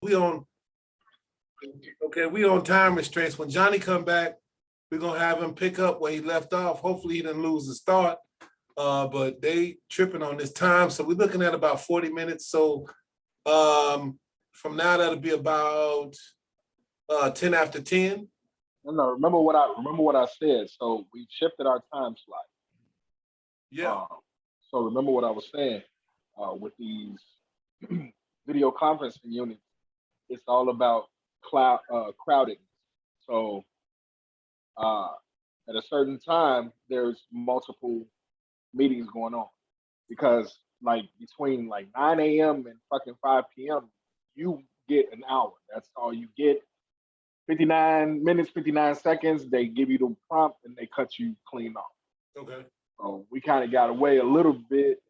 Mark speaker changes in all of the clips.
Speaker 1: we on time restraints. When Johnny come back, we're gonna have him pick up where he left off. Hopefully he didn't lose the start. But they tripping on this time. So we're looking at about 40 minutes. So from now that'll be about 10 after 10.
Speaker 2: No, remember what I said. So we shifted our time slot.
Speaker 1: Yeah.
Speaker 2: So remember what I was saying with these video conferencing units. It's all about crowding. So at a certain time, there's multiple meetings going on because like between like 9 a.m. and fucking 5 p.m. you get an hour. That's all you get. 59 minutes, 59 seconds. They give you the prompt and they cut you clean off.
Speaker 1: Okay.
Speaker 2: So we kind of got away a little bit,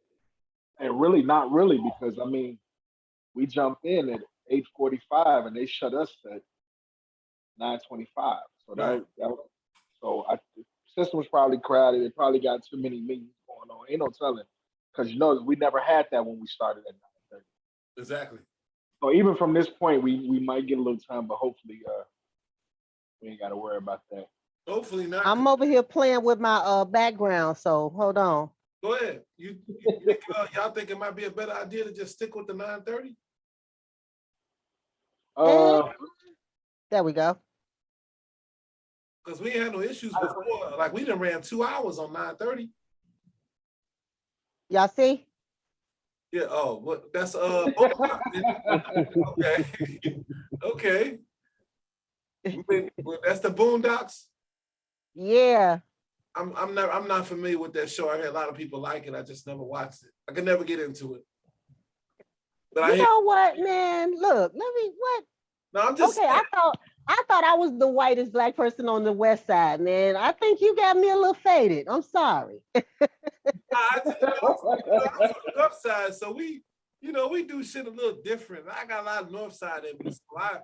Speaker 2: and really not really because I mean we jumped in at 8:45 and they shut us at 9:25. So the system was probably crowded. They probably got too many meetings going on. Ain't no telling, because we never had that when we started at 9:30.
Speaker 1: Exactly.
Speaker 2: So even from this point, we might get a little time, but hopefully we ain't got to worry about that.
Speaker 1: Hopefully not.
Speaker 3: I'm over here playing with my background, so hold on.
Speaker 1: Go ahead. You y'all think it might be a better idea to just stick with the 9:30?
Speaker 3: There we go.
Speaker 1: Because we ain't had no issues before. Like we done ran 2 hours on 9:30.
Speaker 3: Y'all see?
Speaker 1: Yeah. Oh, what? That's okay. Okay. That's the Boondocks.
Speaker 3: Yeah.
Speaker 1: I'm not familiar with that show. I heard a lot of people like it. I just never watched it. I could never get into it. But
Speaker 3: you know what, man? Look, what?
Speaker 1: No, I'm just
Speaker 3: okay. I thought I was the whitest black person on the West Side, man. I think you got me a little faded. I'm sorry.
Speaker 1: I'm from the North Side, so we do shit a little different. I got a lot of North Side in me, so I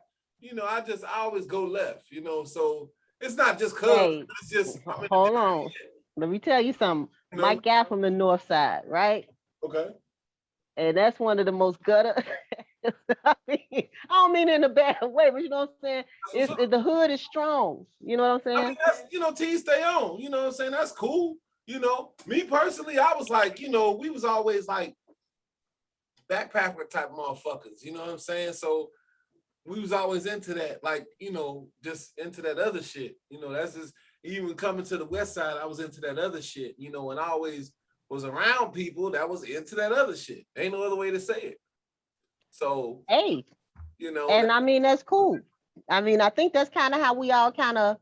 Speaker 1: always go left, so it's not just cause it's just
Speaker 3: hold on. Let me tell you something. My guy from the North Side, right?
Speaker 1: Okay.
Speaker 3: And that's one of the most gutter. I don't mean in a bad way, but you know what I'm saying? The hood is strong. You know what I'm saying?
Speaker 1: I mean, that's, team stay on. You know what I'm saying? That's cool. Me personally, I was like, we was always like backpacker type motherfuckers. You know what I'm saying? So we was always into that, like, just into that other shit. That's just, even coming to the West Side, I was into that other shit, and I always was around people that was into that other shit. Ain't no other way to say it. So,
Speaker 3: hey, and I mean, that's cool. I mean, I think that's kind of how we all kind of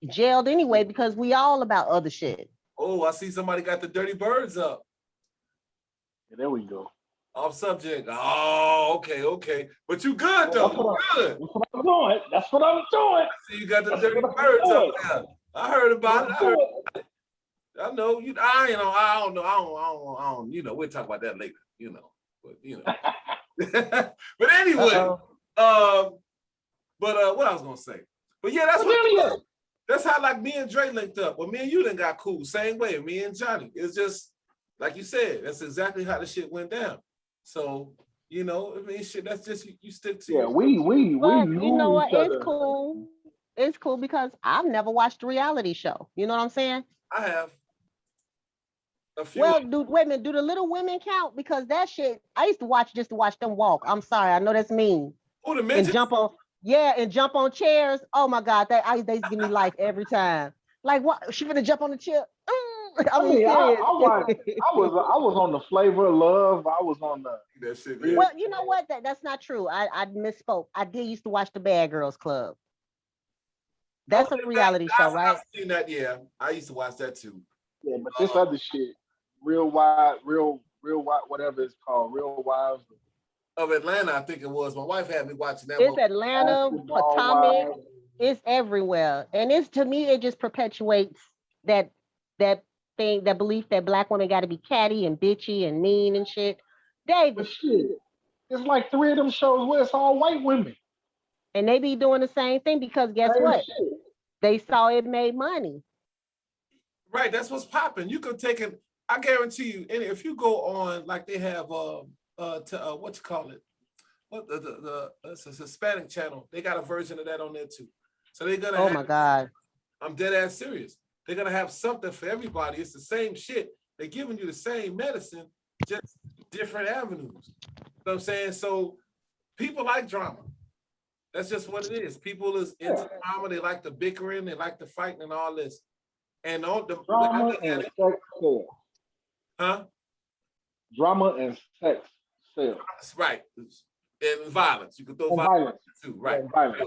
Speaker 3: gelled anyway, because we all about other shit.
Speaker 1: Oh, I see somebody got the dirty birds up.
Speaker 2: Yeah, there we go.
Speaker 1: Off subject. Oh, okay. But you good though. Good.
Speaker 2: That's what I'm doing. That's what I'm doing.
Speaker 1: I see you got the dirty birds up there. I heard about it. I know you. I don't know. We'll talk about that later. But but anyway. But what I was gonna say. But yeah, that's how like me and Dre linked up. Well, me and you done got cool. Same way. Me and Johnny. It's just like you said. That's exactly how the shit went down. So, I mean, shit, that's just, you stick to
Speaker 2: yeah, we knew
Speaker 3: you know what?
Speaker 2: each other.
Speaker 3: It's cool. It's cool because I've never watched a reality show. You know what I'm saying?
Speaker 1: I have.
Speaker 3: Well, wait a minute. Do the Little Women count? Because that shit, I used to watch just to watch them walk. I'm sorry. I know that's mean.
Speaker 1: Oh, the midgets?
Speaker 3: And jump on chairs. Oh my God. They used to give me life every time. Like, what? She gonna jump on the chair?
Speaker 2: I was on the Flavor of Love. I was on the
Speaker 1: that shit.
Speaker 3: Yeah. Well, you know what? That's not true. I misspoke. I did used to watch the Bad Girls Club. That's a reality show, right?
Speaker 1: I've seen that. Yeah, I used to watch that too.
Speaker 2: Yeah, but this other shit, real wide, whatever it's called, Real Wives
Speaker 1: of Atlanta. I think it was. My wife had me watching that.
Speaker 3: It's Atlanta, Potomac. It's everywhere, and to me, it just perpetuates that thing, that belief that black women got to be catty and bitchy and mean and shit. David,
Speaker 2: shit. It's like 3 of them shows where it's all white women,
Speaker 3: and they be doing the same thing because guess what? Shit. They saw it made money.
Speaker 1: Right, that's what's popping. You could take it. I guarantee you, and if you go on, like they have what you call it, what it's a Hispanic channel. They got a version of that on there too. So they're gonna
Speaker 3: Oh
Speaker 1: have,
Speaker 3: my God.
Speaker 1: I'm dead ass serious. They're gonna have something for everybody. It's the same shit. They're giving you the same medicine, just different avenues. You know what I'm saying? So people like drama. That's just what it is. People is into drama. They like the bickering. They like the fighting and all this. And all the
Speaker 2: Drama and sex sell.
Speaker 1: huh?
Speaker 2: Drama and sex sell.
Speaker 1: That's right. And violence. You can throw
Speaker 2: And
Speaker 1: violence too, right?
Speaker 2: And violence.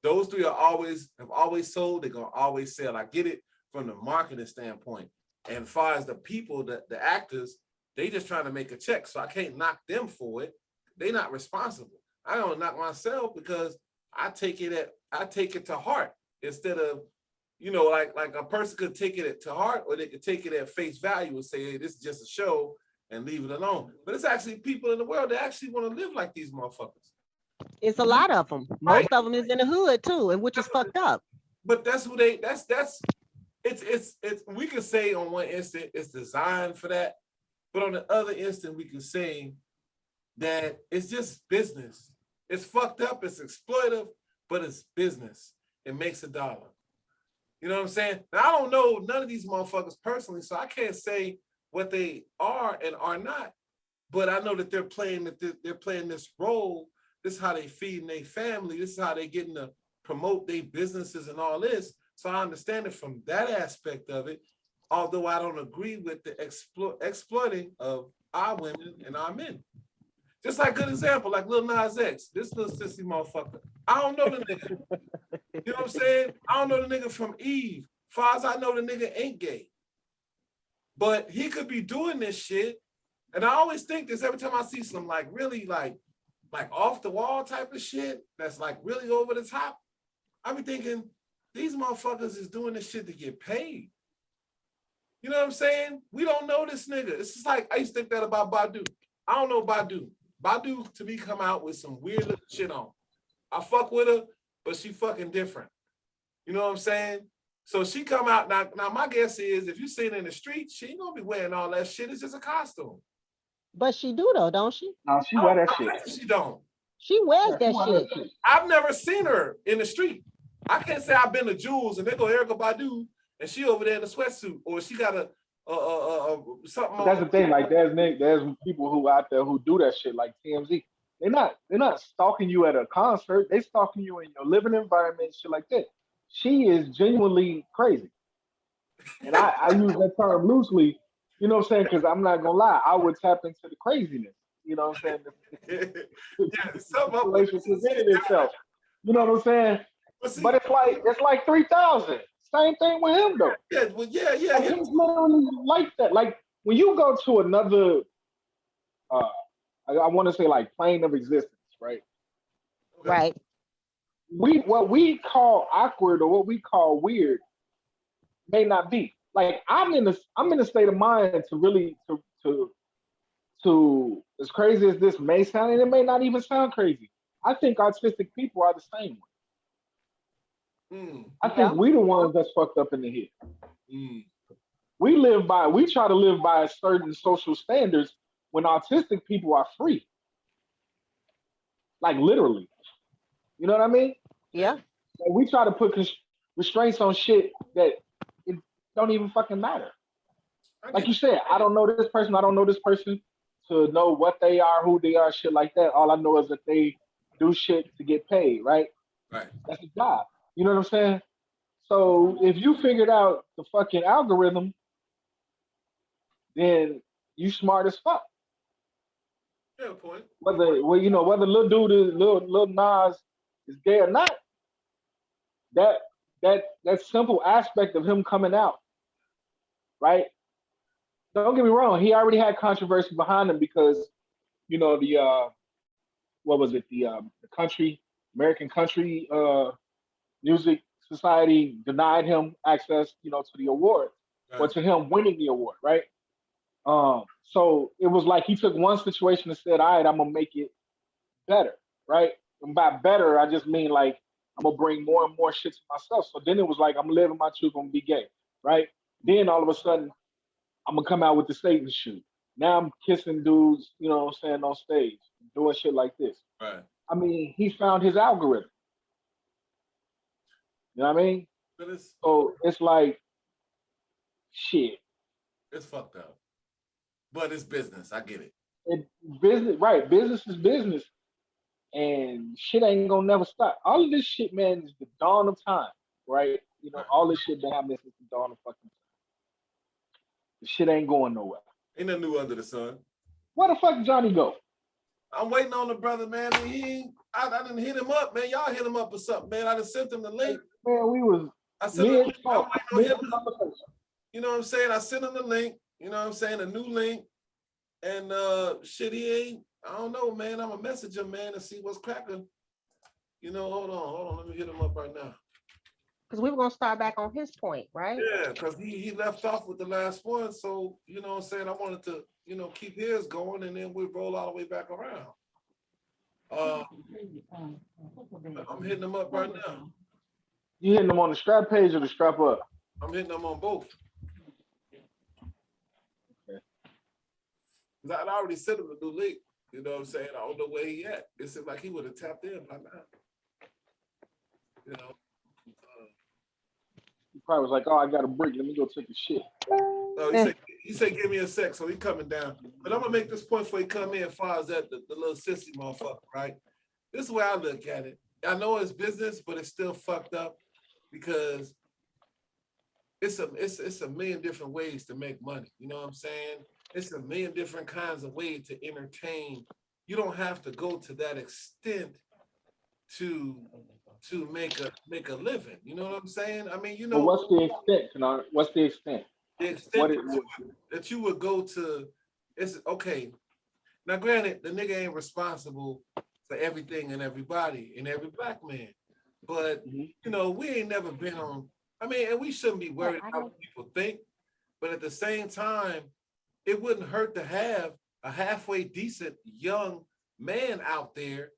Speaker 1: Those three have always sold. They're gonna always sell. I get it from the marketing standpoint. And as far as the people, the actors, they just trying to make a check. So I can't knock them for it. They're not responsible. I don't knock myself because I take it to heart instead of, like a person could take it to heart, or they could take it at face value and say, hey, this is just a show and leave it alone. But it's actually people in the world that actually want to live like these motherfuckers.
Speaker 3: It's a lot of them. Most of them is in the hood too, and which is fucked up.
Speaker 1: But that's who it's we can say on one instant it's designed for that, but on the other instant we can say that it's just business. It's fucked up, it's exploitive, but it's business. It makes a dollar. You know what I'm saying? Now, I don't know none of these motherfuckers personally, so I can't say what they are and are not, but I know that they're playing this role. This is how they feeding their family. This is how they getting to promote their businesses and all this. So I understand it from that aspect of it, although I don't agree with the exploiting of our women and our men. Just like good example, like Lil Nas X, this little sissy motherfucker. I don't know the nigga. You know what I'm saying? I don't know the nigga from Eve. Far as I know, the nigga ain't gay. But he could be doing this shit. And I always think this every time I see some like really like off the wall type of shit that's like really over the top. I be thinking these motherfuckers is doing this shit to get paid. You know what I'm saying? We don't know this nigga. It's just like I used to think that about Badu. I don't know Badu. Badu to me come out with some weird little shit on. I fuck with her, but she fucking different. You know what I'm saying? So she come out now. My guess is if you see her in the street, she ain't gonna be wearing all that shit. It's just a costume.
Speaker 3: But she do though, don't she?
Speaker 2: No, she wear that shit.
Speaker 1: She don't.
Speaker 3: She wears that shit.
Speaker 1: I've never seen her in the street. I can't say I've been to Jules and they go Erykah Badu and she over there in a sweatsuit, or she got a something.
Speaker 2: But that's the thing. Like there's people who out there who do that shit, like TMZ. They're not stalking you at a concert. They stalking you in your living environment, shit like that. She is genuinely crazy, and I use that term loosely. You know what I'm saying? Because I'm not gonna lie, I would tap into the craziness. You know what I'm saying?
Speaker 1: Yeah, some
Speaker 2: presented itself. You know what I'm saying? But it's like 3,000. Same thing with him though.
Speaker 1: Yeah, well, yeah.
Speaker 2: Like, he's literally like that. Like when you go to another, I want to say like plane of existence, right?
Speaker 3: Right.
Speaker 2: What we call awkward or what we call weird may not be. Like I'm in a state of mind to really to as crazy as this may sound, and it may not even sound crazy. I think autistic people are the same way. I think we the ones that's fucked up in the head. We try to live by certain social standards when autistic people are free. Like literally. You know what I mean?
Speaker 3: Yeah.
Speaker 2: Like, we try to put restraints on shit that it don't even fucking matter. Like you said, I don't know this person to know what they are, who they are, shit like that. All I know is that they do shit to get paid, right?
Speaker 1: Right.
Speaker 2: That's a job. You know what I'm saying? So if you figured out the fucking algorithm, then you smart as fuck.
Speaker 1: Yeah, point.
Speaker 2: Whether little dude is little Nas is gay or not, that simple aspect of him coming out, right? Don't get me wrong, he already had controversy behind him because, the American Country Music Society denied him access, to the award, or to him winning the award, right? So it was like he took one situation and said, all right, I'm gonna make it better, right? And by better, I just mean like I'm gonna bring more and more shit to myself. So then it was like I'm living my truth, I'm gonna be gay, right? Then all of a sudden, I'm gonna come out with the Satan shoe. Now I'm kissing dudes, on stage, doing shit like this.
Speaker 1: Right.
Speaker 2: I mean, he found his algorithm. You know what I mean?
Speaker 1: But
Speaker 2: So it's like, shit.
Speaker 1: it's fucked up. But it's business. I get it.
Speaker 2: It, business, right? Business is business, and shit ain't gonna never stop. All of this shit, man, is the dawn of time, right? You know,
Speaker 1: Right.
Speaker 2: all this shit been happening since the dawn of fucking time. The shit ain't going nowhere.
Speaker 1: Ain't nothing new under the sun.
Speaker 2: Where the fuck Johnny go?
Speaker 1: I'm waiting on the brother, man. And he ain't, I didn't hit him up, man. Y'all hit him up or something, man. I just sent him the link.
Speaker 2: Man, we was
Speaker 1: I sent him the
Speaker 2: mid
Speaker 1: link. I'm
Speaker 2: talk,
Speaker 1: waiting
Speaker 2: mid
Speaker 1: on him.
Speaker 2: conversation.
Speaker 1: You know what I'm saying? I sent him the link. You know what I'm saying? A new link. And shit, he ain't. I don't know, man. I'm gonna message him, man, and see what's cracking. You know, hold on. Let me hit him up right now.
Speaker 3: Because we were gonna start back on his point, right?
Speaker 1: Yeah, because he left off with the last one. So, you know what I'm saying? I wanted to, you know, keep his going and then we roll all the way back around. I'm hitting him up right now.
Speaker 2: You hitting them on the strap page or the strap up?
Speaker 1: I'm hitting him on both.
Speaker 2: Okay.
Speaker 1: Because I'd already sent him the new link. You know what I'm saying? I don't know where he at. It seemed like he would have tapped in by now. You know?
Speaker 2: He probably was like, "Oh, I got a break. Let me go take a shit."
Speaker 1: Oh, he said, give me a sec, so he coming down. But I'm gonna make this point before he come in as far as that the little sissy motherfucker, right? This is the way I look at it. I know it's business, but it's still fucked up because it's a million different ways to make money. You know what I'm saying? It's a million different kinds of ways to entertain. You don't have to go to that extent to make a living. You know what I'm saying? I mean, you
Speaker 2: But
Speaker 1: know,
Speaker 2: what's the extent? What's the extent?
Speaker 1: the extent that you would go to, it's okay. Now, granted, the nigga ain't responsible for everything and everybody and every black man, but you know, we ain't never been on. I mean, and we shouldn't be worried about what people think, but at the same time, it wouldn't hurt to have a halfway decent young man out there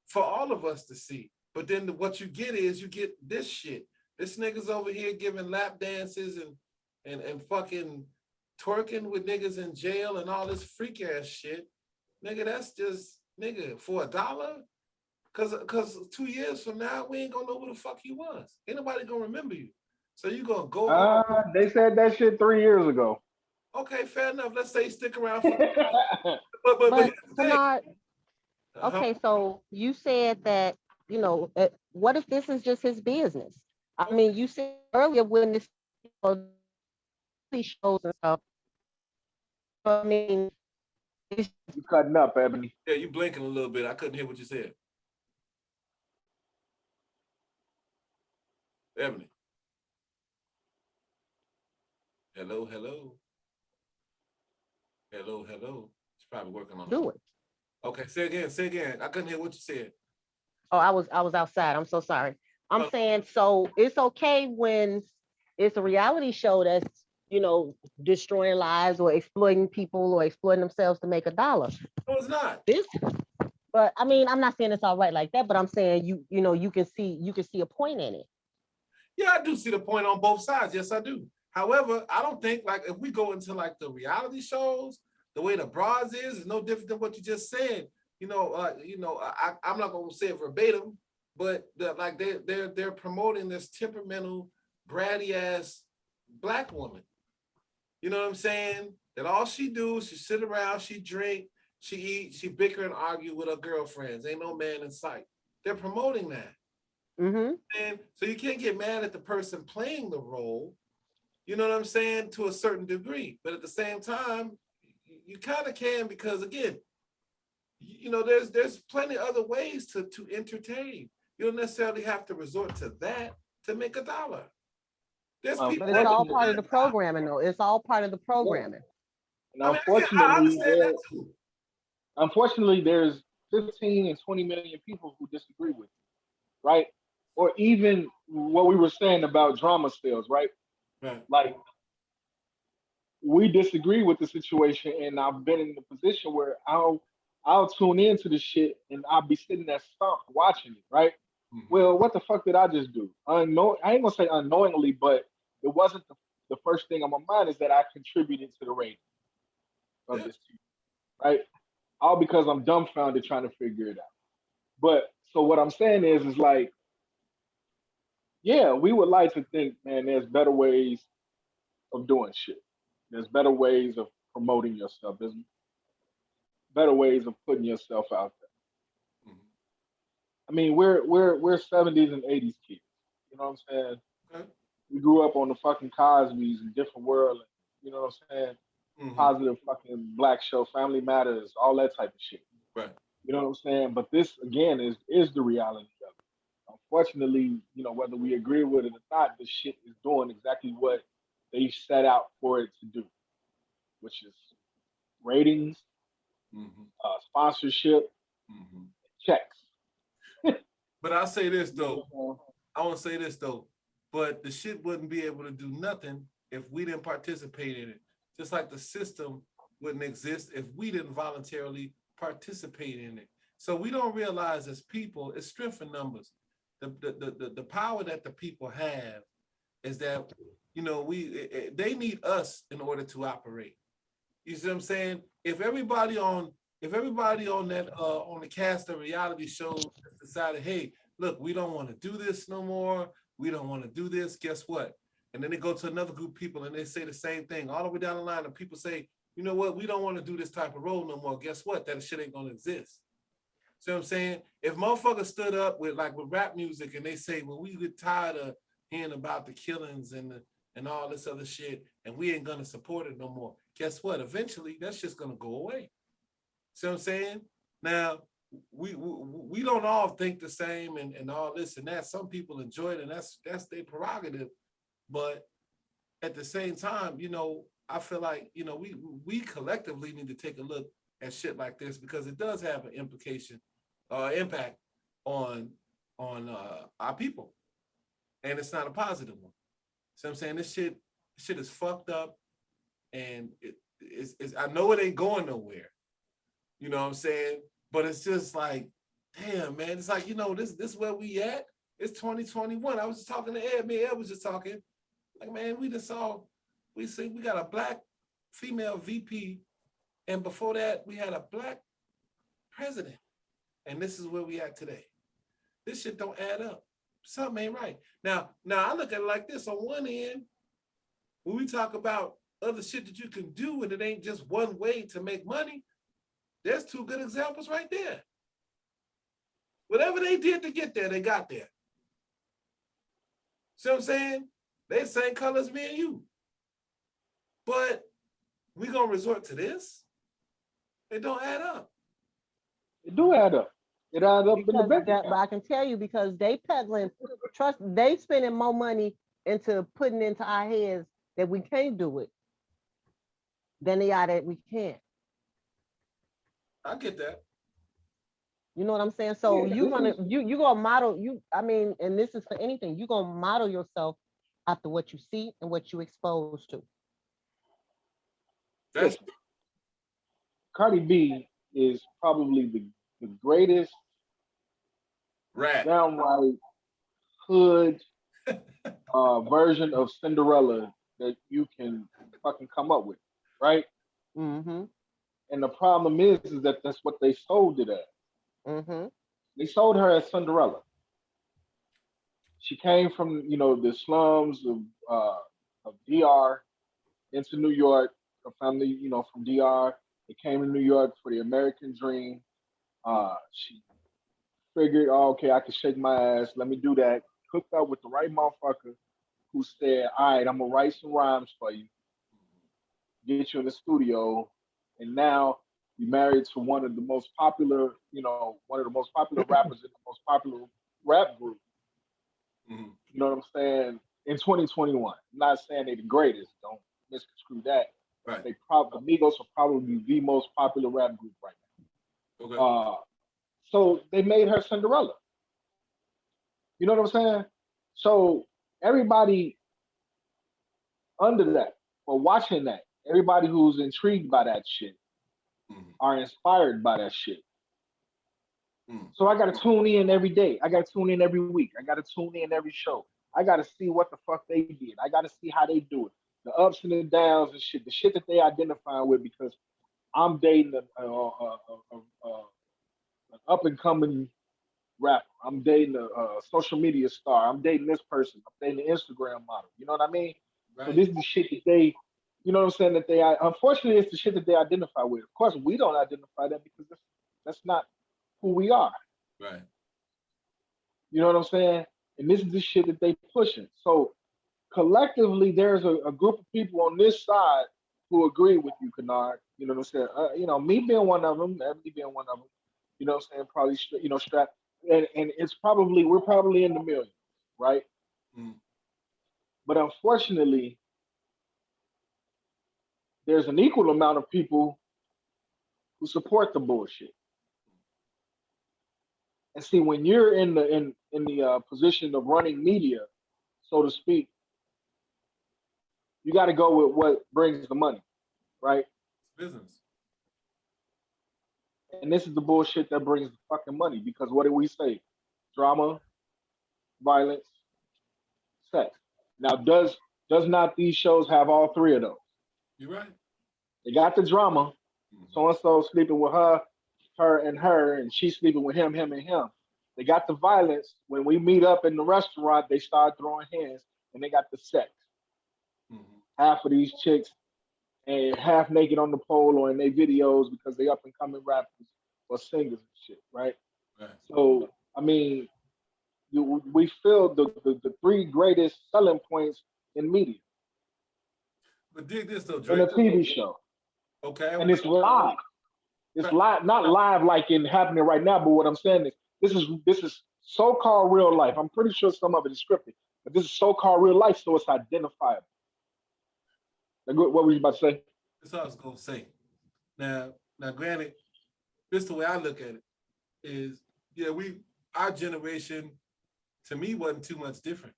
Speaker 1: for all of us to see. But then what you get is you get this shit. This nigga's over here giving lap dances and fucking twerking with niggas in jail and all this freak ass shit. Nigga, that's just, nigga, for $1? Cause 2 years from now, we ain't gonna know who the fuck you was. Ain't nobody gonna remember you. So you gonna go on.
Speaker 2: They said that shit 3 years ago.
Speaker 1: Okay, fair enough. Let's say you stick around for
Speaker 3: But Bernard, okay, so you said that, you know, what if this is just his business? I mean, you said earlier when this shows and stuff. I mean,
Speaker 2: You cutting up, Ebony.
Speaker 1: Yeah, you blinking a little bit. I couldn't hear what you said. Ebony. Hello. She's probably working on
Speaker 3: do it.
Speaker 1: Okay, say again. I couldn't hear what you said.
Speaker 3: Oh, I was outside. I'm so sorry. I'm saying, so it's okay when it's a reality show that's, you know, destroying lives or exploiting people or exploiting themselves to make $1.
Speaker 1: No, it's not.
Speaker 3: But I mean, I'm not saying it's all right like that, but I'm saying you know, you can see a point in it.
Speaker 1: Yeah, I do see the point on both sides. Yes, I do. However, I don't think, like, if we go into like the reality shows, the way the bras is no different than what you just said. I'm not gonna say it verbatim, but they're promoting this temperamental, bratty ass black woman. You know what I'm saying? That all she do is she sit around, she drink, she eat, she bicker and argue with her girlfriends. Ain't no man in sight. They're promoting that.
Speaker 3: Mm-hmm.
Speaker 1: And so you can't get mad at the person playing the role, you know what I'm saying, to a certain degree. But at the same time, you kind of can, because again, you know, there's plenty of other ways to entertain. You don't necessarily have to resort to that to make $1. There's people,
Speaker 3: but it's all part of the programming, though. It's all part of the programming.
Speaker 2: And unfortunately, there's 15 and 20 million people who disagree with you, right? Or even what we were saying about drama sales, right?
Speaker 1: Right.
Speaker 2: Like, we disagree with the situation, and I've been in the position where I'll tune into the shit and I'll be sitting there stumped watching it, right? Mm-hmm. Well, what the fuck did I just do? I ain't gonna say unknowingly, but it wasn't the first thing on my mind is that I contributed to the rating of this team, right? All because I'm dumbfounded trying to figure it out. But so what I'm saying is like, yeah, we would like to think, man, there's better ways of doing shit. There's better ways of promoting yourself. There's better ways of putting yourself out there.
Speaker 1: Mhm.
Speaker 2: I mean, we're 70s and 80s kids. You know what I'm saying?
Speaker 1: Okay.
Speaker 2: We grew up on the fucking Cosby's and different world. You know what I'm saying?
Speaker 1: Mhm.
Speaker 2: Positive fucking black show, Family Matters, all that type of shit.
Speaker 1: Right.
Speaker 2: You know what I'm saying? But this again is the reality of it. Unfortunately, you know, whether we agree with it or not, this shit is doing exactly what they set out for it to do, which is ratings,
Speaker 1: Mhm.
Speaker 2: sponsorship,
Speaker 1: Mhm.
Speaker 2: checks.
Speaker 1: But I'll say this
Speaker 2: You know
Speaker 1: though.
Speaker 2: what I'm saying?
Speaker 1: I want to say this though. But the shit wouldn't be able to do nothing if we didn't participate in it. Just like the system wouldn't exist if we didn't voluntarily participate in it. So we don't realize as people, it's strength in numbers. The power that the people have is that, you know, they need us in order to operate. You see what I'm saying? If everybody on that on the cast of reality shows decided, hey, look, we don't want to do this no more. We don't want to do this. Guess what? And then they go to another group of people and they say the same thing all the way down the line. And people say, you know what? We don't want to do this type of role no more. Guess what? That shit ain't gonna exist. See what I'm saying? If motherfuckers stood up with rap music and they say, well, we get tired of hearing about the killings and all this other shit, and we ain't gonna support it no more. Guess what? Eventually, that's just gonna go away. See what I'm saying? Now, we don't all think the same and all this and that. Some people enjoy it, and that's their prerogative. But at the same time, you know, I feel like, you know, we collectively need to take a look at shit like this because it does have an implication, impact on our people, and it's not a positive one. So I'm saying this shit is fucked up, and it's I know it ain't going nowhere. You know what I'm saying? But it's just like, damn, man. It's like, you know, this where we at. It's 2021. I was just talking to Ed. Me and Ed was just talking. Like, man, we see we got a black female VP, and before that, we had a black president. And this is where we at today. This shit don't add up. Something ain't right. Now I look at it like this. On one end, when we talk about other shit that you can do and it ain't just one way to make money, there's two good examples right there. Whatever they did to get there, they got there. See what I'm saying? They the same color as me and you. But we gonna resort to this? It don't add up.
Speaker 2: It do add up. It adds up in the
Speaker 3: Because
Speaker 2: bank
Speaker 3: that, but
Speaker 2: account.
Speaker 3: I can tell you because they peddling trust, they spending more money into putting into our heads that we can't do it than they are that we can't.
Speaker 1: I get that.
Speaker 3: You know what I'm saying?
Speaker 2: Yeah,
Speaker 3: So
Speaker 2: this is
Speaker 3: you gonna model you. I mean, and this is for anything. You gonna model yourself after what you see and what you exposed to.
Speaker 1: That's
Speaker 2: listen. Cardi B is probably the greatest
Speaker 1: rat.
Speaker 2: downright hood version of Cinderella that you can fucking come up with, right?
Speaker 3: Mm-hmm.
Speaker 2: And the problem is that that's what they sold it as.
Speaker 3: Mm-hmm.
Speaker 2: They sold her as Cinderella. She came from the slums of DR into New York. Her family, from DR. They came to New York for the American dream. She figured, oh, okay, I can shake my ass. Let me do that. Hooked up with the right motherfucker who said, all right, I'm gonna write some rhymes for you, get you in the studio, and now you're married to one of the most popular, one of the most popular rappers in the most popular rap group.
Speaker 1: Mm-hmm.
Speaker 2: You know what I'm saying? In 2021, I'm not saying they're the greatest. Don't misconstrue that.
Speaker 1: Right.
Speaker 2: Amigos are probably the most popular rap group right
Speaker 1: Okay.
Speaker 2: now. So they made her Cinderella. You know what I'm saying? So everybody under that or watching that, everybody who's intrigued by that shit
Speaker 1: Mm-hmm.
Speaker 2: are inspired by that shit.
Speaker 1: Mm-hmm.
Speaker 2: So I gotta tune in every day. I gotta tune in every week. I gotta tune in every show. I gotta see what the fuck they did. I gotta see how they do it. The ups and the downs and shit. The shit that they identify with because I'm dating an up and coming rapper. I'm dating a social media star. I'm dating this person. I'm dating an Instagram model. You know what I mean? So
Speaker 1: Right.
Speaker 2: this is the shit that they, you know what I'm saying, that they, unfortunately, it's the shit that they identify with. Of course, we don't identify that because that's not who we are.
Speaker 1: Right.
Speaker 2: You know what I'm saying? And this is the shit that they pushing. So collectively, there's a group of people on this side who agree with you, Kennard. You know what I'm saying? You know, me being one of them, Ebony being one of them. You know what I'm saying? Probably, you know, strap. And it's probably, we're probably in the millions, right?
Speaker 1: Mm.
Speaker 2: But unfortunately, there's an equal amount of people who support the bullshit. And see, when you're in the position of running media, so to speak, you got to go with what brings the money, right?
Speaker 1: Business.
Speaker 2: And this is the bullshit that brings the fucking money because what do we say? Drama, violence, sex. Now, does not these shows have all three of those?
Speaker 1: You're right.
Speaker 2: They got the drama,
Speaker 1: Mm-hmm.
Speaker 2: so and so sleeping with her, and she's sleeping with him, and him. They got the violence. When we meet up in the restaurant, they start throwing hands, and they got the sex.
Speaker 1: Mm-hmm.
Speaker 2: Half of these chicks and half naked on the pole or in their videos because they up and coming rappers or singers and shit, right?
Speaker 1: Right.
Speaker 2: So I mean, we feel the three greatest selling points in media
Speaker 1: But dig this though,
Speaker 2: in a
Speaker 1: Drake.
Speaker 2: TV show,
Speaker 1: Okay.
Speaker 2: and it's live. It's
Speaker 1: Right.
Speaker 2: live, not live like in happening right now. But what I'm saying is, this is so-called real life. I'm pretty sure some of it is scripted, but this is so-called real life, so it's identifiable. Like, what were you about to say?
Speaker 1: That's all I was gonna say. Now, granted, this the way I look at it is, yeah, our generation, to me, wasn't too much different.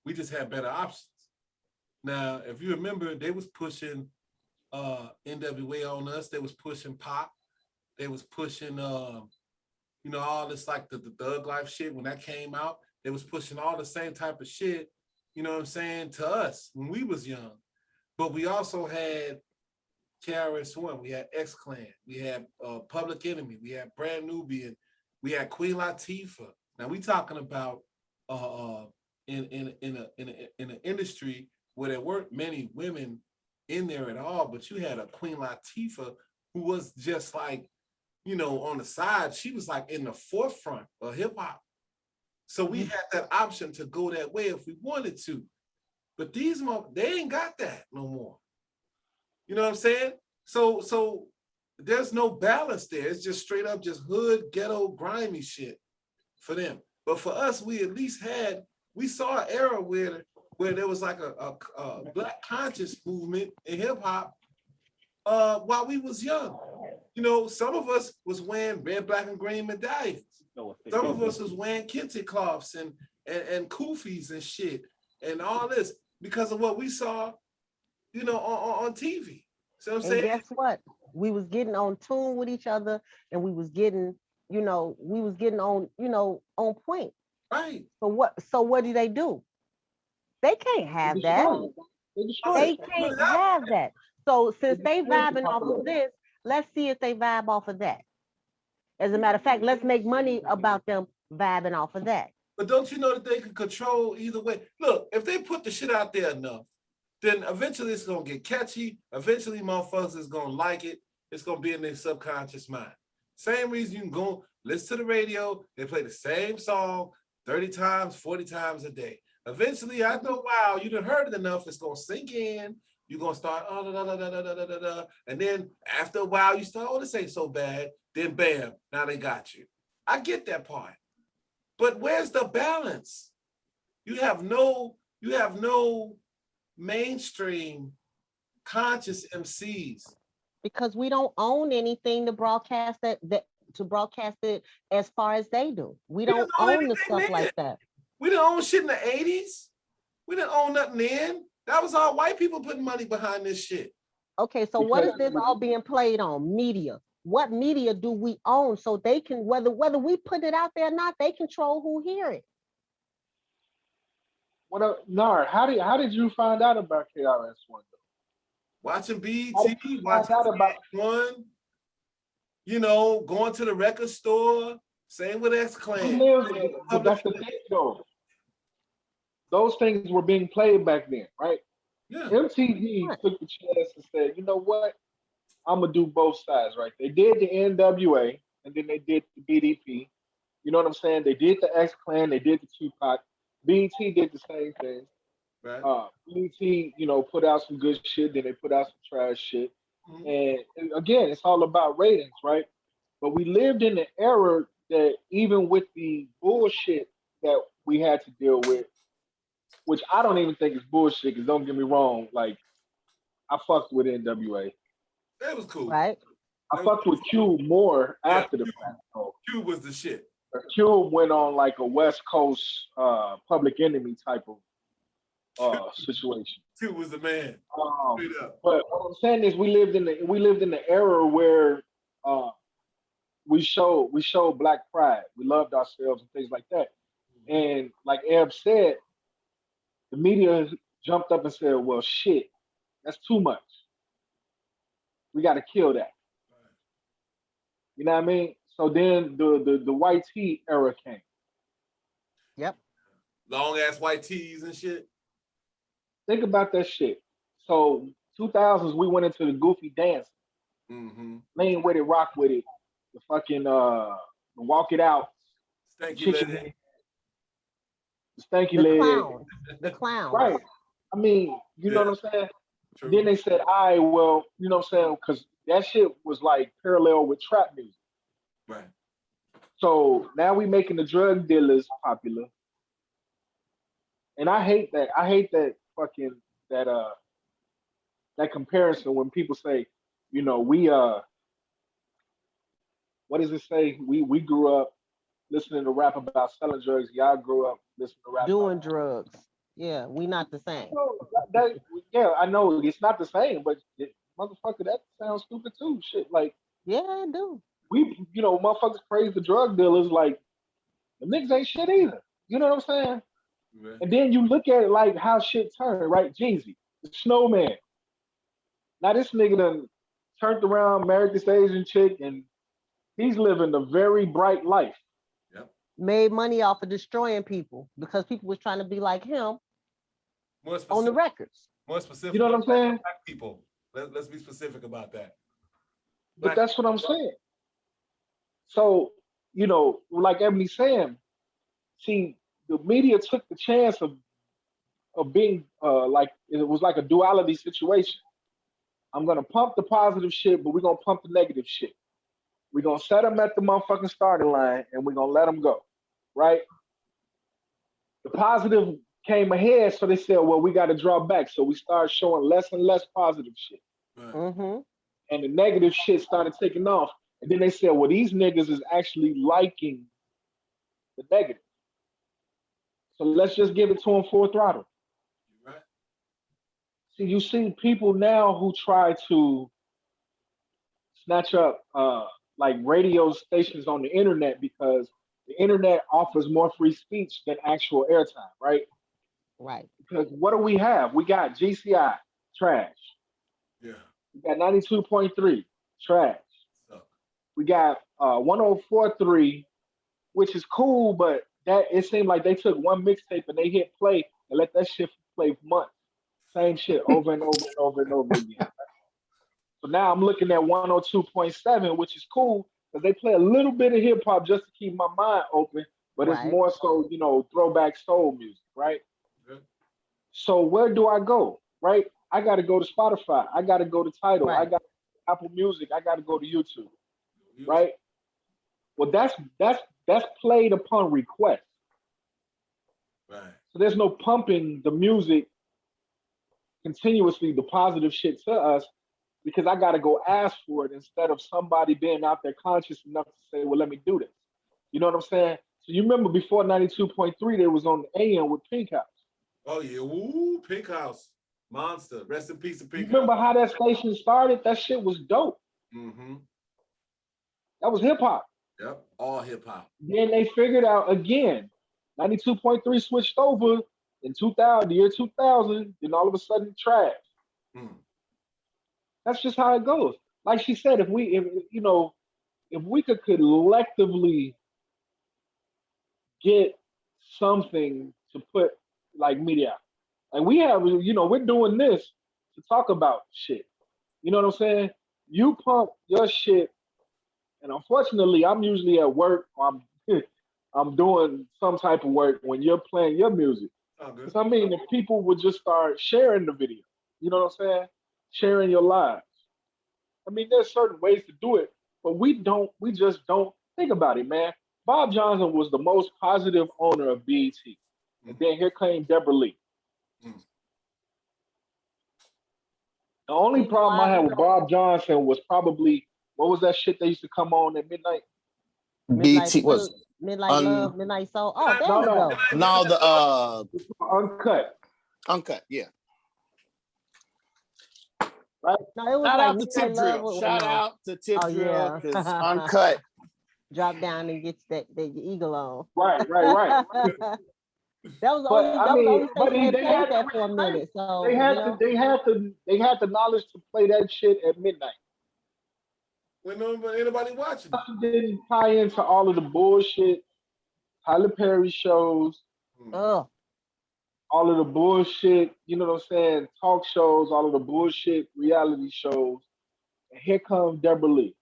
Speaker 1: We just had better options. Now, if you remember, they was pushing NWA on us. They was pushing pop. They was pushing you know, all this like the thug life shit when that came out. They was pushing all the same type of shit, you know what I'm saying, to us when we was young. But we also had KRS-One, we had X-Clan, we had Public Enemy, we had Brand Nubian, we had Queen Latifah. Now we talking about in an industry where there weren't many women in there at all, but you had a Queen Latifah who was just like, you know, on the side. She was like in the forefront of hip hop. So we had that option to go that way if we wanted to. But these they ain't got that no more. You know what I'm saying? So there's no balance there. It's just straight up just hood, ghetto, grimy shit for them. But for us, we at least we saw an era where there was like a black conscious movement in hip hop while we was young. You know, some of us was wearing red, black, and green medallions. Some of us was wearing kente cloths and kufis and shit and all this because of what we saw, you know, on TV. So I'm saying,
Speaker 3: and guess what? We was getting on tune with each other, and we was getting, on, on point.
Speaker 1: right?
Speaker 3: So what do? They can't have that. They can't have that. So since they vibing off of this, let's see if they vibe off of that. As a matter of fact, let's make money about them vibing off of that.
Speaker 1: But don't you know that they can control either way? Look, if they put the shit out there enough, then eventually it's gonna get catchy. Eventually, motherfuckers is gonna like it. It's gonna be in their subconscious mind. Same reason you can go listen to the radio. They play the same song 30 times, 40 times a day. Eventually, after a while, you done heard it enough. It's gonna sink in. You're gonna start, and then after a while, you start, this ain't so bad. Then bam, now they got you. I get that part. But where's the balance? You have no mainstream conscious MCs.
Speaker 3: Because we don't own anything to broadcast to broadcast it as far as they do. We don't own the stuff like that.
Speaker 1: We didn't own shit in the 80s. We didn't own nothing then. That was all white people putting money behind this shit.
Speaker 3: Okay, so what is this all being played on? Media. What media do we own so they can, whether we put it out there or not, they control who hear it?
Speaker 2: Nard, how did you find out about KRS-One?
Speaker 1: Watching BET, watching One, you know, going to the record store, Same with X
Speaker 2: We
Speaker 1: Clan.
Speaker 2: lived, but that's the thing though. Those things were being played back then, right?
Speaker 1: Yeah.
Speaker 2: MTV
Speaker 3: Right.
Speaker 2: took the chance and said, you know what? I'm gonna do both sides, right? They did the NWA and then they did the BDP. You know what I'm saying? They did the X Clan, they did the Tupac. BET did the same thing.
Speaker 1: Right.
Speaker 2: BET, put out some good shit, then they put out some trash shit.
Speaker 1: Mhm.
Speaker 2: And again, it's all about ratings, right? But we lived in an era that even with the bullshit that we had to deal with, which I don't even think is bullshit, because don't get me wrong, like I fucked with NWA.
Speaker 1: That was cool.
Speaker 3: Right.
Speaker 2: I fucked with Cube more
Speaker 1: Yeah,
Speaker 2: after the fact. So
Speaker 1: Cube was the shit.
Speaker 2: Cube went on like a West Coast Public Enemy type of situation.
Speaker 1: Cube was the man.
Speaker 2: Um,
Speaker 1: Straight up.
Speaker 2: but what I'm saying is, we lived in the era where uh, we showed black pride. We loved ourselves and things like that. And like Eb said, the media jumped up and said, "Well, shit, that's too much. We got to kill that." You know what I mean? So then the white tee era came.
Speaker 3: Yep.
Speaker 1: Long ass white tees and shit.
Speaker 2: Think about that shit. So 2000s, we went into the goofy dance,
Speaker 1: Mm-hmm.
Speaker 2: lean with it, rock with it, the fucking the walk it out, the
Speaker 1: Stanky
Speaker 2: chicken
Speaker 1: lady.
Speaker 2: head, the stanky
Speaker 3: The
Speaker 2: leg.
Speaker 3: clowns. The clowns.
Speaker 2: Right. I mean, you know
Speaker 1: Yeah,
Speaker 2: what I'm saying?
Speaker 1: true.
Speaker 2: Then they said, "I well, you know what I'm saying?" Because that shit was like parallel with trap music.
Speaker 1: Right.
Speaker 2: So now we making the drug dealers popular, and I hate that. I hate that fucking that that comparison when people say, we what does it say? We grew up listening to rap about selling drugs. Y'all grew up listening to rap about.
Speaker 3: Doing drugs. Yeah, we not the same.
Speaker 2: No, yeah, I know it's not the same, but motherfucker, that sounds stupid too. Shit, like
Speaker 3: Yeah, I do.
Speaker 2: motherfuckers praise the drug dealers like the niggas ain't shit either. You know what I'm saying?
Speaker 1: Right.
Speaker 2: And then you look at it like how shit turned, right? Jeezy, the snowman. Now this nigga done turned around, married this Asian chick, and he's living a very bright life.
Speaker 1: Yep.
Speaker 3: Made money off of destroying people because people was trying to be like him
Speaker 1: More
Speaker 3: on the
Speaker 1: specific.
Speaker 3: records.
Speaker 1: More specific.
Speaker 2: You know what I'm saying?
Speaker 1: Black people. Let's be specific about that.
Speaker 2: But
Speaker 1: Black
Speaker 2: that's what I'm saying. So, like Ebony's saying, see, the media took the chance of being like it was like a duality situation. I'm gonna pump the positive shit, but we're gonna pump the negative shit. We're gonna set them at the motherfucking starting line, and we're gonna let them go, right? The positive came ahead, so they said, well, we got to draw back. So we started showing less and less positive shit,
Speaker 1: right.
Speaker 3: Mm-hmm.
Speaker 2: and the negative shit started taking off. And then they said, well, these niggas is actually liking the negative, so let's just give it to them full throttle.
Speaker 1: Right.
Speaker 2: See, you see people now who try to snatch up like radio stations on the internet because the internet offers more free speech than actual airtime, right?
Speaker 3: Right.
Speaker 2: Because what do we have? We got GCI, trash.
Speaker 1: Yeah.
Speaker 2: We got 92.3, trash.
Speaker 1: So,
Speaker 2: We got 104.3, which is cool, but that it seemed like they took one mixtape and they hit play and let that shit play for months. Same shit over and over and over and over again. So now I'm looking at 102.7, which is cool because they play a little bit of hip hop just to keep my mind open, but it's
Speaker 3: Right.
Speaker 2: more so, throwback soul music, right?
Speaker 1: yeah.
Speaker 2: So where do I go? Right? I got to go to Spotify. I got to go to Tidal. I
Speaker 3: Right.
Speaker 2: got Apple Music. I got to go to YouTube.
Speaker 1: You
Speaker 2: Right? Well, that's played upon request.
Speaker 1: right.
Speaker 2: So there's no pumping the music continuously, the positive shit to us, because I got to go ask for it instead of somebody being out there conscious enough to say, well, let me do this. You know what I'm saying? So you remember before 92.3, they was on the AM with Pink House.
Speaker 1: Oh yeah. Woo, Pink House. Monster. Rest in peace to
Speaker 2: You
Speaker 1: Pink House.
Speaker 2: remember how that station started? That shit was dope.
Speaker 1: Mm-hmm.
Speaker 2: That was hip hop.
Speaker 1: Yep. All hip hop.
Speaker 2: Then they figured out again, 92.3 switched over in 2000, the year 2000, then all of a sudden trash.
Speaker 1: Mm.
Speaker 2: That's just how it goes. Like she said, if we could collectively get something to put like media out. Like we have, we're doing this to talk about shit. You know what I'm saying? You pump your shit, and unfortunately, I'm usually at work. Or I'm doing some type of work when you're playing your music.
Speaker 1: Oh, good.
Speaker 2: Because I mean, if people would just start sharing the video, you know what I'm saying? Sharing your lives. I mean, there's certain ways to do it, but we just don't think about it, man. Bob Johnson was the most positive owner of BET. And then here came Deborah Lee.
Speaker 1: Mm.
Speaker 2: The only problem I had with Bob Johnson was probably, what was that shit that used to come on at midnight?
Speaker 4: BT was
Speaker 3: Midnight Love, Midnight Soul. Oh, there you go.
Speaker 4: now the
Speaker 2: Uncut.
Speaker 4: Uncut, yeah.
Speaker 2: Right?
Speaker 3: No, it was
Speaker 4: Shout
Speaker 3: like
Speaker 4: out to Tip
Speaker 3: Midnight Love.
Speaker 4: Drill. Shout out to Tip
Speaker 3: Oh,
Speaker 4: Drill
Speaker 3: yeah.
Speaker 4: because Uncut.
Speaker 3: Drop down and get the eagle on.
Speaker 2: Right.
Speaker 3: That was the
Speaker 2: But
Speaker 3: only,
Speaker 2: I
Speaker 3: that was the
Speaker 2: mean,
Speaker 3: only
Speaker 2: but
Speaker 3: station that
Speaker 2: they
Speaker 3: played
Speaker 2: had
Speaker 3: that for a minute. So
Speaker 2: they had the knowledge to play that shit at midnight.
Speaker 1: When anybody watching.
Speaker 2: Didn't tie into all of the bullshit Tyler Perry shows,
Speaker 3: Oh,
Speaker 2: all of the bullshit, you know what I'm saying, talk shows, all of the bullshit reality shows. And here comes Deborah Lee.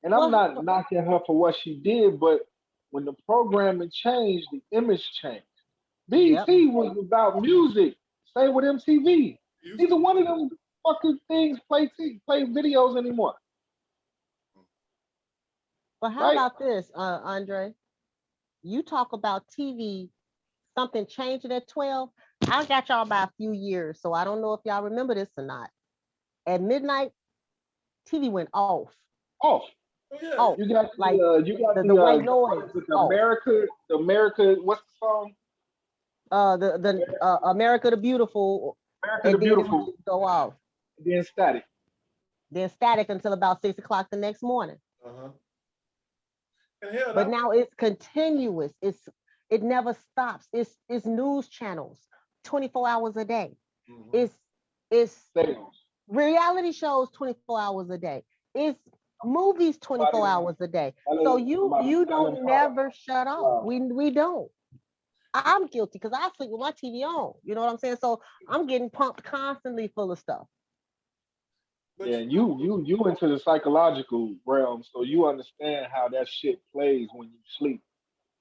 Speaker 2: And I'm not knocking her for what she did, but when the programming changed, the image changed. BET was about music. Same with MTV. Neither one of them fucking things play videos anymore.
Speaker 3: but how about this, Andre? You talk about TV, something changing at 12. I got y'all by a few years, so I don't know if y'all remember this or not. At midnight, TV went off.
Speaker 2: Off.
Speaker 1: Yeah.
Speaker 3: Oh,
Speaker 2: you got
Speaker 3: like
Speaker 2: the
Speaker 3: white noise.
Speaker 2: America. What's the song?
Speaker 3: The America the Beautiful.
Speaker 2: America the Beautiful.
Speaker 3: Go off.
Speaker 2: Then static.
Speaker 3: Then static until about 6 o'clock the next morning. But now it's continuous. It never stops. It's news channels 24 hours a day. It's reality shows 24 hours a day. It's movies 24 hours a day. So you don't never shut off. We don't. I'm guilty because I sleep with my TV on. You know what I'm saying? So I'm getting pumped constantly full of stuff.
Speaker 2: Yeah, you into the psychological realm, so you understand how that shit plays when you sleep.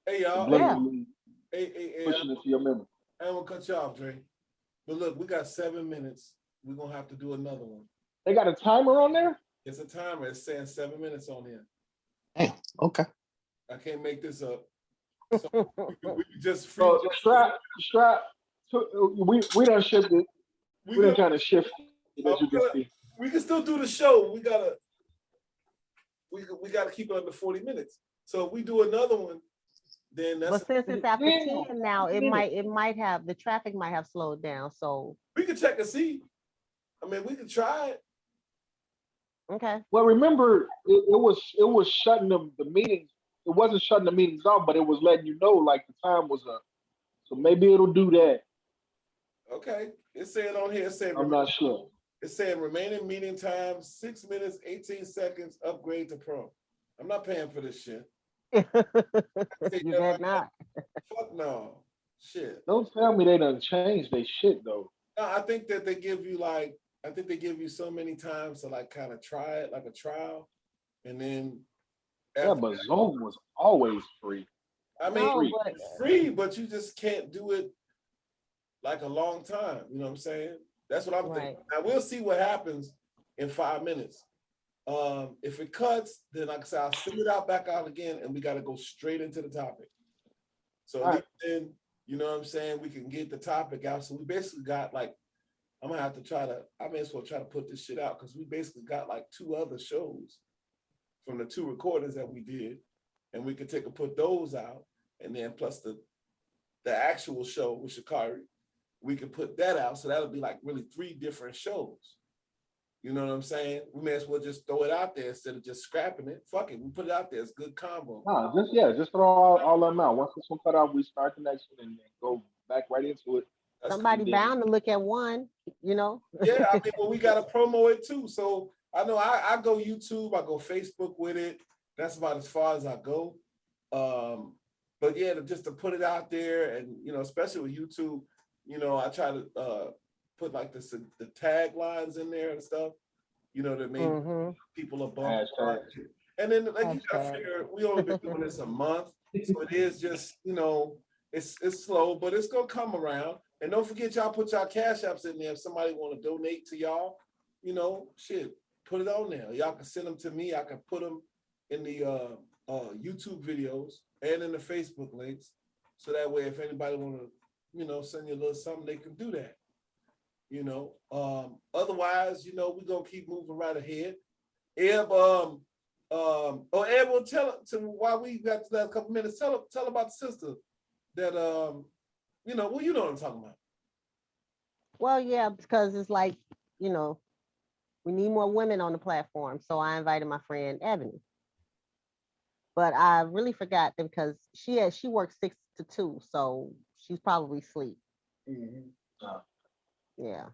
Speaker 1: Hey y'all,
Speaker 2: pushing it to your memory.
Speaker 1: I ain't gonna cut you off, Dre. But look, we got 7 minutes. We're gonna have to do another one.
Speaker 2: They got a timer on there?
Speaker 1: It's a timer. It's saying 7 minutes on here.
Speaker 4: Damn, okay.
Speaker 1: I can't make this up. So we just free.
Speaker 2: So strap. We done shifted. We done kind of shifted, as you can see.
Speaker 1: We can still do the show. We gotta keep it under 40 minutes. So if we do another one, then that's.
Speaker 3: But since it's after 10 now, it might have the traffic might have slowed down. So
Speaker 1: we can check and see. I mean, we can try it.
Speaker 3: Okay.
Speaker 2: Well, remember, it was shutting the meetings. It wasn't shutting the meetings off, but it was letting you know like the time was up. So maybe it'll do that.
Speaker 1: Okay. It's saying on here.
Speaker 2: I'm not sure.
Speaker 1: It's saying remaining meeting time 6 minutes 18 seconds. Upgrade to Pro. I'm not paying for this shit.
Speaker 3: You bet not.
Speaker 1: Fuck no. Shit.
Speaker 2: Don't tell me they done changed their shit though.
Speaker 1: No, I think that they give you so many times to like kind of try it like a trial, and then.
Speaker 2: Yeah, but Zoom was always free.
Speaker 1: I mean, it's free, but you just can't do it like a long time. You know what I'm saying? That's what I'm thinking. Now we'll see what happens in 5 minutes. If it cuts, then like I said, I'll send it back out again, and we got to go straight into the topic. So then, you know what I'm saying? We can get the topic out. So we basically got like, I may as well try to put this shit out because we basically got like 2 other shows from the 2 recordings that we did, and we could put those out, and then plus the actual show with Sha'Carri, we could put that out. So that'll be like really 3 different shows. You know what I'm saying? We may as well just throw it out there instead of just scrapping it. Fuck it, we put it out there. It's good combo.
Speaker 2: No, just throw all them out. Once this one cut out, we start the next one and then go back right into it.
Speaker 3: Somebody bound to look at one, you know?
Speaker 1: Yeah, I mean, well, we got to promo it too. So I know I go YouTube, I go Facebook with it. That's about as far as I go. But yeah, just to put it out there, and especially with YouTube, I try to put like the taglines in there and stuff, that maybe people are bumping. And then like you gotta figure, we only been doing this a month, so it is just it's slow, but it's gonna come around. And don't forget, y'all put y'all cash apps in there if somebody want to donate to y'all. Shit, put it on there. Y'all can send them to me. I can put them in the YouTube videos and in the Facebook links, so that way if anybody want to send you a little something, they can do that. Otherwise, we're gonna keep moving right ahead. Eb, Eb, will tell while we got a couple minutes, tell about the sister that well, you know what I'm talking about.
Speaker 3: Well, yeah, because it's like, we need more women on the platform. So I invited my friend Ebony. But I really forgot that because she works 6 to 2, so she's probably asleep. Yeah.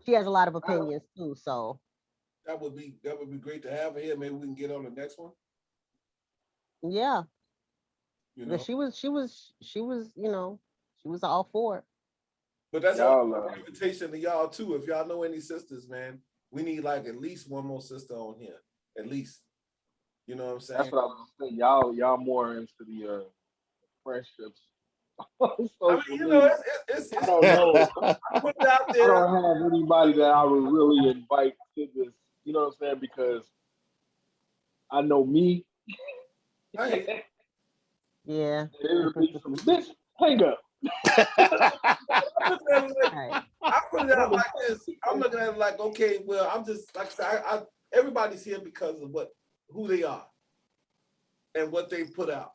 Speaker 3: She has a lot of opinions too, so
Speaker 1: that would be great to have her here. Maybe we can get on the next one.
Speaker 3: Yeah. But she was all for it.
Speaker 1: But that's an invitation to y'all too. If y'all know any sisters, man, we need like at least one more sister on here. At least. You know what I'm saying?
Speaker 2: That's what I was saying. Y'all more into the friendships.
Speaker 1: It's
Speaker 2: I don't know.
Speaker 1: I put it out there.
Speaker 2: I don't have anybody that I would really invite to this. You know what I'm saying? Because I know me.
Speaker 3: Yeah.
Speaker 2: There would be some bitch. Hang up.
Speaker 1: I put it out like this. I'm looking at it like, okay, well, I'm just like I said, everybody's here because of who they are and what they put out.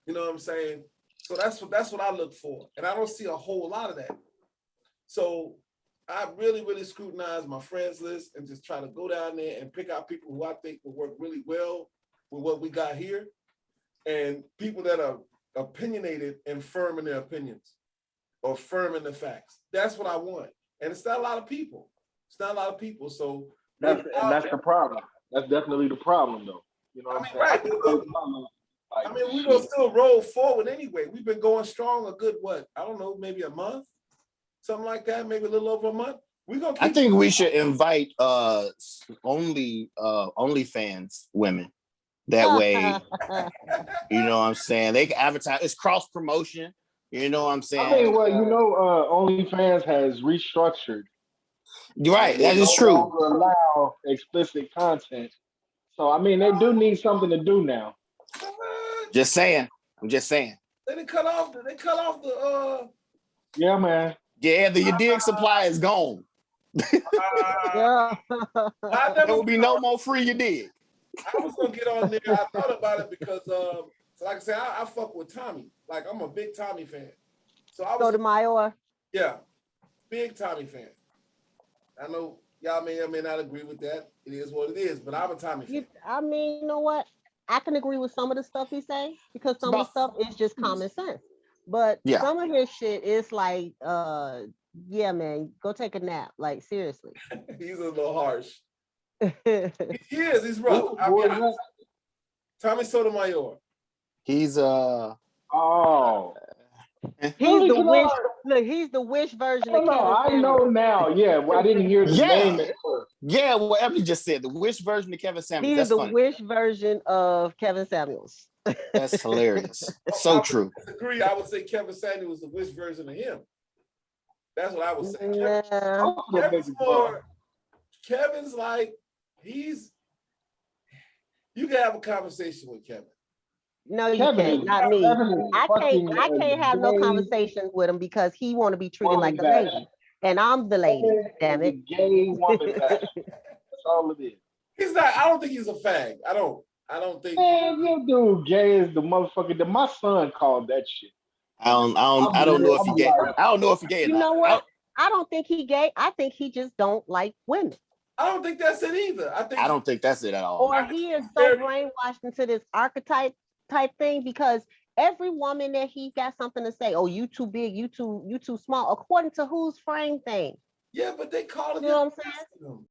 Speaker 1: You know what I'm saying? So that's what I look for, and I don't see a whole lot of that. So I really, really scrutinize my friends list and just try to go down there and pick out people who I think will work really well with what we got here, and people that are opinionated and firm in their opinions or firm in the facts. That's what I want. And it's not a lot of people. It's not a lot of people. So
Speaker 2: that's the problem. That's definitely the problem, though. You know what I'm saying?
Speaker 1: Right. We're going to still roll forward anyway. We've been going strong a good, I don't know, maybe a month? Something like that, maybe a little over a month. We're gonna
Speaker 4: I think we should invite OnlyFans women. That way, you know what I'm saying? They can advertise. It's cross promotion. You know what I'm saying?
Speaker 2: I mean, well, OnlyFans has restructured.
Speaker 4: You're right. That is true.
Speaker 2: Allow explicit content. So I mean, they do need something to do now.
Speaker 4: Just saying. I'm just saying.
Speaker 1: They cut off the.
Speaker 2: Yeah, man.
Speaker 4: Yeah, your dig supply is gone. There will be no more free your dig.
Speaker 1: I was gonna get on there. I thought about it because, like I said, I fuck with Tommy. Like I'm a big Tommy fan. So I was
Speaker 3: Sotomayor.
Speaker 1: Yeah, big Tommy fan. I know y'all may or may not agree with that. It is what it is, but I'm a Tommy fan.
Speaker 3: I mean, you know what? I can agree with some of the stuff he say because some of the stuff is just common sense. But some of his shit is like, yeah, man, go take a nap. Like seriously.
Speaker 1: He's a little harsh. He is. He's rough. Tommy Sotomayor.
Speaker 4: He's
Speaker 3: He's the wish. Look, he's the wish version of Kevin Samuels.
Speaker 2: I know now. Yeah, well, I didn't hear the name at first.
Speaker 4: Yeah, what Emily just said, the wish version of Kevin Samuels.
Speaker 3: He's the wish version of Kevin Samuels.
Speaker 4: That's hilarious. So true.
Speaker 1: I disagree. I would say Kevin Samuels was the wish version of him. That's what I would say. Kevin's like, you can have a conversation with Kevin.
Speaker 3: No, you can't. Not me. I can't have no conversations with him because he want to be treated like a lady, and I'm the lady. Damn it.
Speaker 2: Gay woman. That's all it is.
Speaker 1: He's not. I don't think he's a fag. I don't think.
Speaker 2: Man, you dude, gay is the motherfucker that my son called that shit.
Speaker 4: I don't know if he gay. I don't know if he gay.
Speaker 3: You know what? I don't think he gay. I think he just don't like women.
Speaker 1: I don't think that's it either. I don't
Speaker 4: think that's it at all.
Speaker 3: Or he is so brainwashed into this archetype type thing because every woman that he got something to say, oh, you too big, you too small, according to whose frame thing.
Speaker 1: Yeah, but they call it.
Speaker 3: You know what I'm saying?